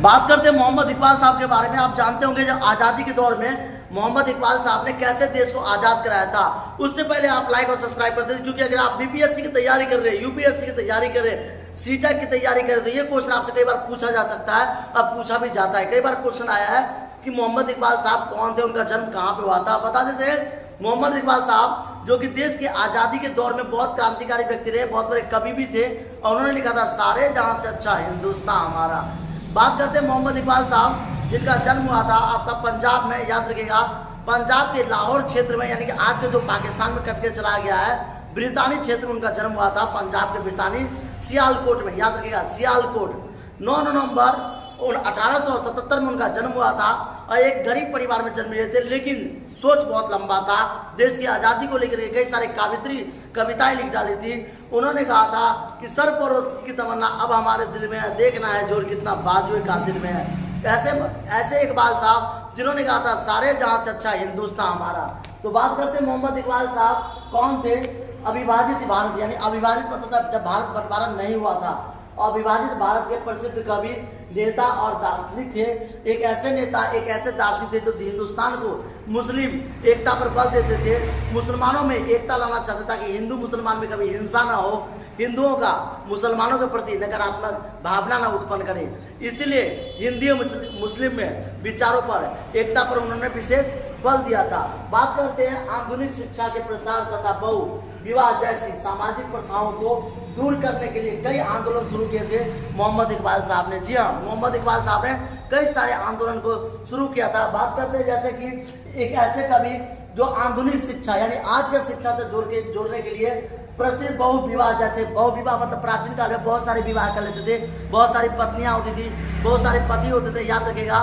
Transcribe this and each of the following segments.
बात करते हैं मोहम्मद इकबाल साहब के बारे में। आप जानते होंगे जब आज़ादी के दौर में मोहम्मद इकबाल साहब ने कैसे देश को आज़ाद कराया था। उससे पहले आप लाइक और सब्सक्राइब करते थे, क्योंकि अगर आप बीपीएससी की तैयारी कर रहे हैं, यूपीएससी की तैयारी कर रहे हैं, सीटेट की तैयारी कर रहे हैं, तो ये क्वेश्चन आपसे कई बार पूछा जा सकता है, अब पूछा भी जाता है। कई बार क्वेश्चन आया है कि मोहम्मद इकबाल साहब कौन थे, उनका जन्म कहाँ पे हुआ था। बता देते हैं, मोहम्मद इकबाल साहब जो कि देश की आज़ादी के दौर में बहुत क्रांतिकारी व्यक्ति रहे, बहुत बड़े कवि भी थे, और उन्होंने लिखा था सारे जहां से अच्छा हिंदुस्तान हमारा। बात करते हैं मोहम्मद इकबाल साहब जिनका जन्म हुआ था आपका पंजाब में, याद रखिएगा, पंजाब के लाहौर क्षेत्र में, यानी कि आज के जो पाकिस्तान में कट के चला गया है, ब्रितानी क्षेत्र में उनका जन्म हुआ था। पंजाब के ब्रितानी सियालकोट में, याद रखिएगा सियालकोट। 9 नवंबर 1877 में उनका जन्म हुआ था और एक गरीब परिवार में जन्म लिए थे, लेकिन सोच बहुत लंबा था। देश की आज़ादी को लेकर कई सारे कविताएं लिख डाली थी। उन्होंने कहा था कि सरफरोश की तमन्ना अब हमारे दिल में है, देखना है जोर कितना बाजुए का दिल में है। ऐसे इकबाल साहब जिन्होंने कहा था सारे जहां से अच्छा हिंदुस्तान हमारा। तो बात करते हैं मोहम्मद इकबाल साहब कौन थे। अविभाजित भारत, यानी अविभाजित मतलब जब भारत बंटवारा नहीं हुआ था, अविभाजित भारत के प्रसिद्ध कवि, नेता और दार्शनिक थे। एक ऐसे नेता, एक ऐसे दार्शनिक थे जो हिंदुस्तान को मुस्लिम एकता पर बल देते थे, मुसलमानों में एकता लाना चाहते थे कि हिंदू मुसलमान में कभी हिंसा ना हो, हिंदुओं का मुसलमानों के प्रति नकारात्मक भावना ना उत्पन्न करे। इसलिए हिंदू मुस्लिम में विचारों पर, एकता पर उन्होंने विशेष बल दिया था। बात करते हैं आधुनिक शिक्षा के प्रसार तथा बहु विवाह जैसी सामाजिक प्रथाओं को दूर करने के लिए कई आंदोलन शुरू किए थे मोहम्मद इकबाल साहब ने। जी हाँ, मोहम्मद इकबाल साहब ने कई सारे आंदोलन को शुरू किया था। बात करते हैं जैसे कि एक ऐसे कवि जो आधुनिक शिक्षा यानी आज के शिक्षा से जोड़ने के लिए प्रसिद्ध बहु विवाह, जैसे बहु विवाह मतलब प्राचीन काल में बहुत सारे विवाह कर लेते थे, बहुत सारी पत्नियां होती थी, बहुत सारे पति होते थे। याद रखेगा,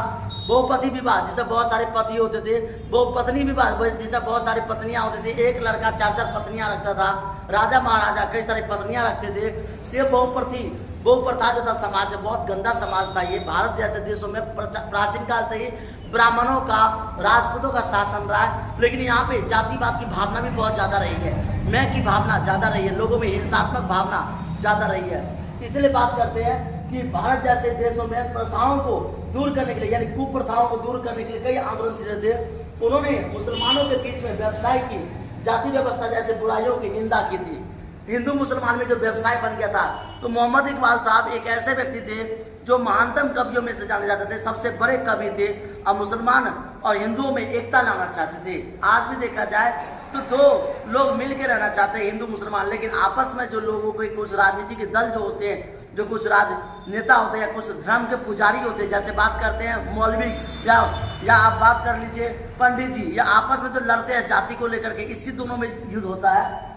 बहुपति विवाह जिससे बहुत सारे पति होते थे, बहुपत्नी विवाह जिससे बहुत सारी पत्नियां होती थी। एक लड़का 4-4 पत्नियां रखता था, राजा महाराजा कई सारी पत्नियां रखते थे। ये बहुप्रथा जो था समाज में बहुत गंदा समाज था। ये भारत जैसे देशों में प्राचीन काल से ही ब्राह्मणों का, राजपूतों का शासन रहा है, लेकिन यहाँ पे जातिवाद की भावना भी बहुत ज़्यादा रही है, मैं की भावना ज़्यादा रही है, लोगों में हिंसात्मक भावना ज़्यादा रही है। इसलिए बात करते हैं कि भारत जैसे देशों में प्रथाओं को दूर करने के लिए, यानी कुप्रथाओं को दूर करने के लिए कई आंदोलन चले थे। उन्होंने मुसलमानों के बीच में व्यवसाय की, जाति व्यवस्था जैसे बुराइयों की निंदा की थी। हिंदू मुसलमान में जो व्यवसाय बन गया था, तो मोहम्मद इकबाल साहब एक ऐसे व्यक्ति थे जो महानतम कवियों में से जाने जाते थे, सबसे बड़े कवि थे, और मुसलमान और हिंदुओं में एकता लाना चाहते थे। आज भी देखा जाए तो दो लोग मिल के रहना चाहते हैं, हिंदू मुसलमान, लेकिन आपस में जो लोगों को कुछ राजनीतिक दल जो होते हैं, जो कुछ राजनेता होते हैं या कुछ धर्म के पुजारी होते हैं, जैसे बात करते हैं मौलवी या आप बात कर लीजिए पंडित जी, या आपस में जो लड़ते हैं जाति को लेकर के, इसी दोनों में युद्ध होता है।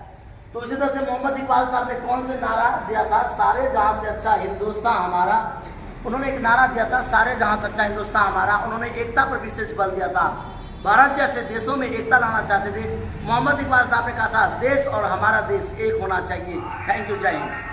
तो इसी तरह से मोहम्मद इकबाल साहब ने कौन से नारा दिया था, सारे जहां से अच्छा हिंदुस्तान हमारा। उन्होंने एक नारा दिया था, सारे जहां से अच्छा हिंदुस्तान हमारा। उन्होंने एकता पर विशेष बल दिया था, भारत जैसे देशों में एकता लाना चाहते थे। मोहम्मद इकबाल साहब ने कहा था देश और हमारा देश एक होना चाहिए। थैंक यू, जय हिंद।